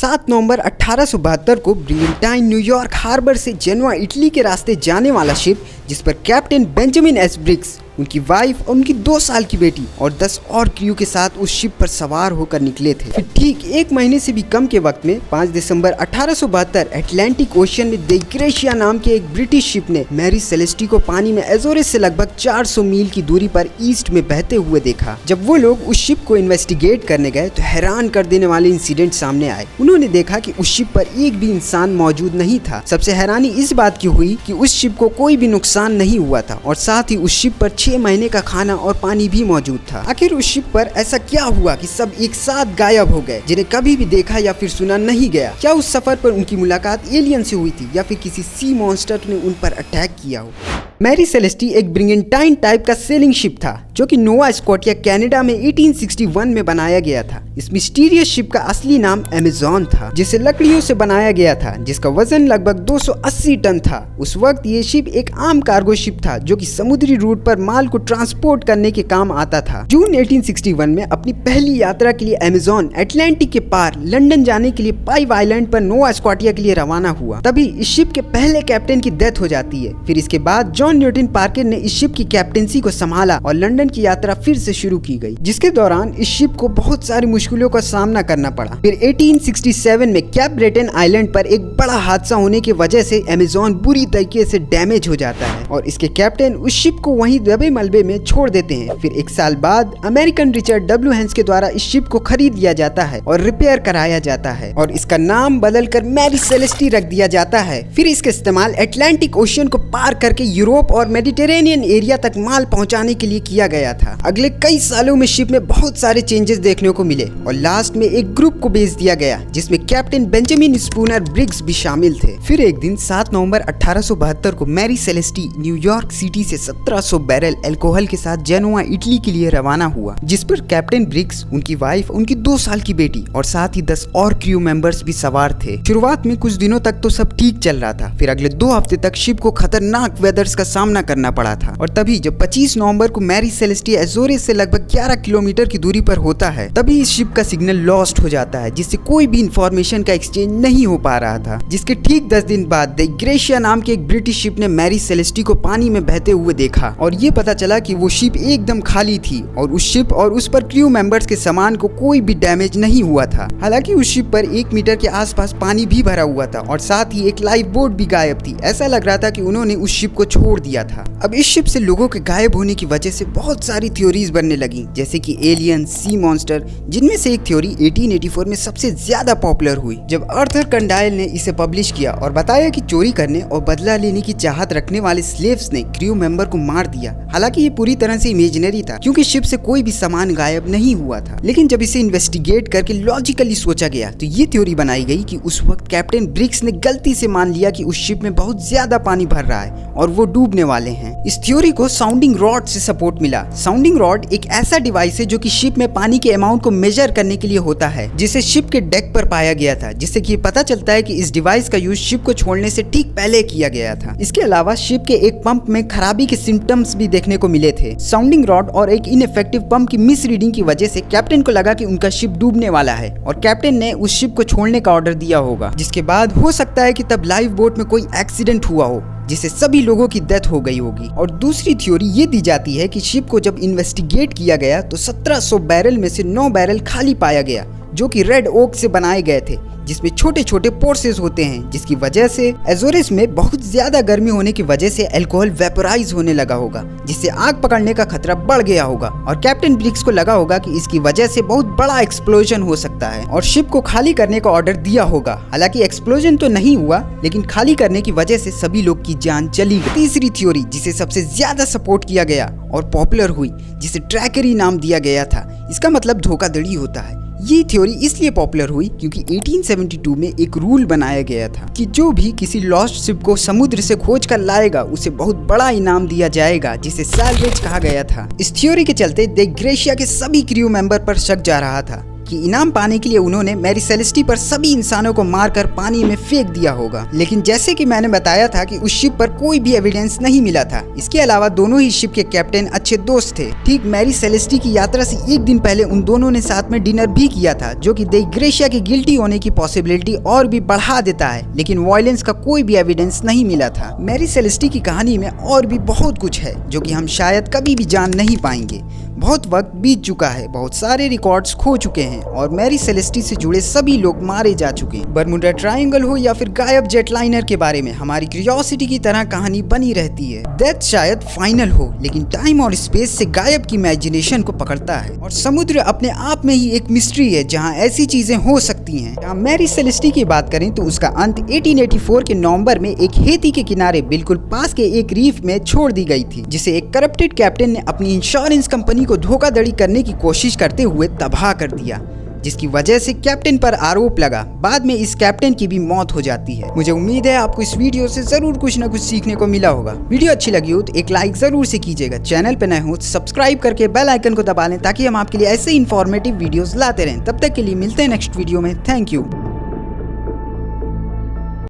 7 नवंबर 1872 को brigantine New York harbour से Genoa Italy के रास्ते जाने वाला शिप, जिस पर कैप्टन बेंजामिन एस ब्रिग्स, उनकी वाइफ और उनकी 2 साल की बेटी और 10 और क्रू के साथ उस शिप पर सवार होकर निकले थे। फिर ठीक 1 महीने से भी कम के वक्त में 5 दिसंबर 1872 अटलांटिक ओशियन में द ग्रेशिया नाम के एक ब्रिटिश शिप ने मैरी सेलेस्टी को पानी में एजोरेस से लगभग 400 मील की दूरी पर ईस्ट में बहते हुए देखा। जब वो लोग उस शिप को इन्वेस्टिगेट करने गए तो हैरान कर देने वाले इंसिडेंट सामने आए। उन्होंने देखा कि उस शिप पर एक भी इंसान मौजूद नहीं था। सबसे हैरानी इस बात की हुई कि उस शिप को कोई भी नुकसान नहीं हुआ था और साथ ही उस शिप पर 6 महीने का खाना और पानी भी मौजूद था। आखिर उस शिप पर ऐसा क्या हुआ कि सब एक साथ गायब हो गए, जिन्हें कभी भी देखा या फिर सुना नहीं गया? क्या उस सफर पर उनकी मुलाकात एलियन से हुई थी या फिर किसी सी मॉन्स्टर ने उन पर अटैक किया हो? मैरी सेलेस्टी एक ब्रिगेंटाइन टाइप का सेलिंग शिप था जो कि नोवा स्कॉटिया कनाडा में 1861 में बनाया गया था। इस मिस्टीरियस शिप का असली नाम अमेज़न था, जिसे लकड़ियों से बनाया गया था, जिसका वजन लगभग 280 टन था। उस वक्त ये शिप एक आम कार्गो शिप था जो कि समुद्री रूट पर माल को ट्रांसपोर्ट करने के काम आता था। जून 1861 में अपनी पहली यात्रा के लिए अमेज़न अटलांटिक के पार लंदन जाने के लिए पाइव आइलैंड पर नोवा स्कॉटिया के लिए रवाना हुआ। तभी इस शिप के पहले कैप्टन की डेथ हो जाती है। फिर इसके बाद जॉन न्यूटन पार्कर ने इस शिप की कैप्टेंसी को संभाला और लंदन की यात्रा फिर से शुरू की गई, जिसके दौरान इस शिप को बहुत सारी मुश्किलों का सामना करना पड़ा। फिर 1867 में कैप ब्रेटन आइलैंड पर एक बड़ा हादसा होने की वजह से अमेज़न बुरी तरीके से डैमेज हो जाता है और इसके कैप्टन उस शिप को वहीं दबे मलबे में छोड़ देते हैं। फिर 1 साल बाद अमेरिकन रिचर्ड डब्ल्यू हेंस के द्वारा इस शिप को खरीद लिया जाता है और रिपेयर कराया जाता है और इसका नाम बदलकर मैरी सेलेस्टी रख दिया जाता है। फिर इसका इस्तेमाल अटलांटिक ओशियन को पार करके यूरोप और मेडिटेरेनियन एरिया तक माल पहुंचाने के लिए किया गया था। अगले कई सालों में शिप में बहुत सारे चेंजेस देखने को मिले और लास्ट में एक ग्रुप को भेज दिया गया जिसमें कैप्टन बेंजामिन स्पूनर ब्रिग्स भी शामिल थे। फिर एक दिन 7 नवंबर 1872 को मैरी सेलेस्टी न्यूयॉर्क सिटी से 1700 बैरल अल्कोहल के साथ जेनोआ इटली के लिए रवाना हुआ, जिस पर कैप्टन ब्रिग्स, उनकी वाइफ, उनकी 2 साल की बेटी और साथ ही 10 और क्रू मेंबर्स भी सवार थे। शुरुआत में कुछ दिनों तक तो सब ठीक चल रहा था। फिर अगले 2 हफ्ते तक शिप को खतरनाक वेदर्स का सामना करना पड़ा था और तभी जब 25 नवंबर को मैरी सेलेस्टी एजोरेस से लगभग 11 किलोमीटर की दूरी पर होता है, तभी इस शिप का सिग्नल लॉस्ट हो जाता है, जिससे कोई भी इंफॉर्मेशन का एक्सचेंज नहीं हो पा रहा था। जिसके ठीक 10 दिन बाद द ग्रेशिया नाम के एक ब्रिटिश शिप ने मैरी सेलेस्टी को पानी में बहते हुए देखा और ये पता चला कि वो शिप एकदम खाली थी और उस शिप और उस पर क्रू मेंबर्स के सामान को कोई भी डैमेज नहीं हुआ था। हालांकि उस शिप पर 1 मीटर के आसपास पानी भी भरा हुआ था और साथ ही एक लाइफ बोट भी गायब थी। ऐसा लग रहा था कि उन्होंने उस शिप को छोड़ दिया था। अब इस शिप से लोगों के गायब होने की वजह से बहुत सारी थ्योरीज बनने लगी, जैसे कि एलियन, सी मॉन्स्टर, जिनमें से एक थ्योरी 1884 में सबसे ज्यादा पॉपुलर हुई जब आर्थर कंडाइल ने इसे पब्लिश किया और बताया कि चोरी करने और बदला लेने की चाहत रखने वाले स्लेव्स ने क्रू मेंबर को मार दिया। हालांकि ये पूरी तरह से इमेजिनरी था क्योंकि शिप से कोई भी सामान गायब नहीं हुआ था, लेकिन जब इसे इन्वेस्टिगेट करके लॉजिकली सोचा गया तो ये थ्योरी बनाई गई कि उस वक्त कैप्टन ब्रिग्स ने गलती से मान लिया कि उस शिप में बहुत ज्यादा पानी भर रहा है और वो डूबने वाले हैं। इस थ्योरी को साउंडिंग रॉड से सपोर्ट मिला। साउंडिंग रॉड एक ऐसा डिवाइस है जो कि शिप में पानी के अमाउंट को मेजर करने के लिए होता है, जिसे शिप के डेक पर पाया गया था, जिससे कि पता चलता है कि इस डिवाइस का यूज शिप को छोड़ने से ठीक पहले किया गया था। इसके अलावा शिप के एक पंप में खराबी के सिम्टम्स भी देखने को मिले थे। साउंडिंग रॉड और एक इनइफेक्टिव पंप की मिस रीडिंग की वजह से कैप्टन को लगा कि उनका शिप डूबने वाला है और कैप्टन ने उस शिप को छोड़ने का ऑर्डर दिया होगा, जिसके बाद हो सकता है कि तब लाइफ बोट में कोई एक्सीडेंट हुआ हो जिससे सभी लोगों की डेथ हो गई होगी। और दूसरी थ्योरी ये दी जाती है कि शिप को जब इन्वेस्टिगेट किया गया तो 1700 बैरल में से 9 बैरल खाली पाया गया जो कि रेड ओक से बनाए गए थे, जिसमें छोटे छोटे पोर्सेस होते हैं, जिसकी वजह से एजोरेस में बहुत ज्यादा गर्मी होने की वजह से अल्कोहल वेपोराइज होने लगा होगा, जिससे आग पकड़ने का खतरा बढ़ गया होगा और कैप्टन ब्रिग्स को लगा होगा कि इसकी वजह से बहुत बड़ा एक्सप्लोजन हो सकता है और शिप को खाली करने का ऑर्डर दिया होगा। हालांकि एक्सप्लोजन तो नहीं हुआ, लेकिन खाली करने की वजह से सभी लोग की जान चली गई। तीसरी थ्योरी जिसे सबसे ज्यादा सपोर्ट किया गया और पॉपुलर हुई, जिसे ट्रैकरी नाम दिया गया था, इसका मतलब धोखाधड़ी होता है। ये थ्योरी इसलिए पॉपुलर हुई क्योंकि 1872 में एक रूल बनाया गया था कि जो भी किसी लॉस्ट शिप को समुद्र से खोज कर लाएगा उसे बहुत बड़ा इनाम दिया जाएगा, जिसे सैल्वेज कहा गया था। इस थ्योरी के चलते द ग्रेशिया के सभी क्रू मेंबर पर शक जा रहा था कि इनाम पाने के लिए उन्होंने मैरी सेलेस्टी पर सभी इंसानों को मारकर पानी में फेंक दिया होगा। लेकिन जैसे कि मैंने बताया था कि उस शिप पर कोई भी एविडेंस नहीं मिला था। इसके अलावा दोनों ही शिप के कैप्टन अच्छे दोस्त थे। ठीक मैरी सेलेस्टी की यात्रा से एक दिन पहले उन दोनों ने साथ में डिनर भी किया था, जो कि द ग्रेशिया के गिल्टी होने की पॉसिबिलिटी और भी बढ़ा देता है। लेकिन वायलेंस का कोई भी एविडेंस नहीं मिला था। मैरी सेलेस्टी की कहानी में और भी बहुत कुछ है जो कि हम शायद कभी भी जान नहीं पाएंगे। बहुत वक्त बीत चुका है, बहुत सारे रिकॉर्ड्स खो चुके हैं और मैरी सेलेस्टी से जुड़े सभी लोग मारे जा चुके हैं। बर्मुडा ट्रायंगल हो या फिर गायब जेटलाइनर के बारे में हमारी क्यूरियोसिटी की तरह कहानी बनी रहती है। डेथ शायद फाइनल हो, लेकिन टाइम और स्पेस से गायब की इमेजिनेशन को पकड़ता है। और समुद्र अपने आप में ही एक मिस्ट्री है जहाँ ऐसी चीजें हो सकती हैं। जहाँ मैरी सेलेस्टी की बात करें तो उसका अंत 1884 के नवंबर में एक हेती के किनारे बिल्कुल पास के एक रीफ में छोड़ दी गई थी, जिसे एक करप्टेड कैप्टन ने अपनी इंश्योरेंस कंपनी को धोखाधड़ी करने की कोशिश करते हुए तबाह कर दिया, जिसकी वजह से कैप्टन पर आरोप लगा। बाद में इस कैप्टन की भी मौत हो जाती है। मुझे उम्मीद है आपको इस वीडियो से जरूर कुछ ना कुछ सीखने को मिला होगा। वीडियो अच्छी लगी हो तो एक लाइक जरूर से कीजिएगा। चैनल पे नए हो तो सब्सक्राइब करके बेल आइकन को दबा लें ताकि हम आपके लिए ऐसे इंफॉर्मेटिव वीडियोस लाते रहें। तब तक के लिए मिलते हैं नेक्स्ट वीडियो में। Thank you.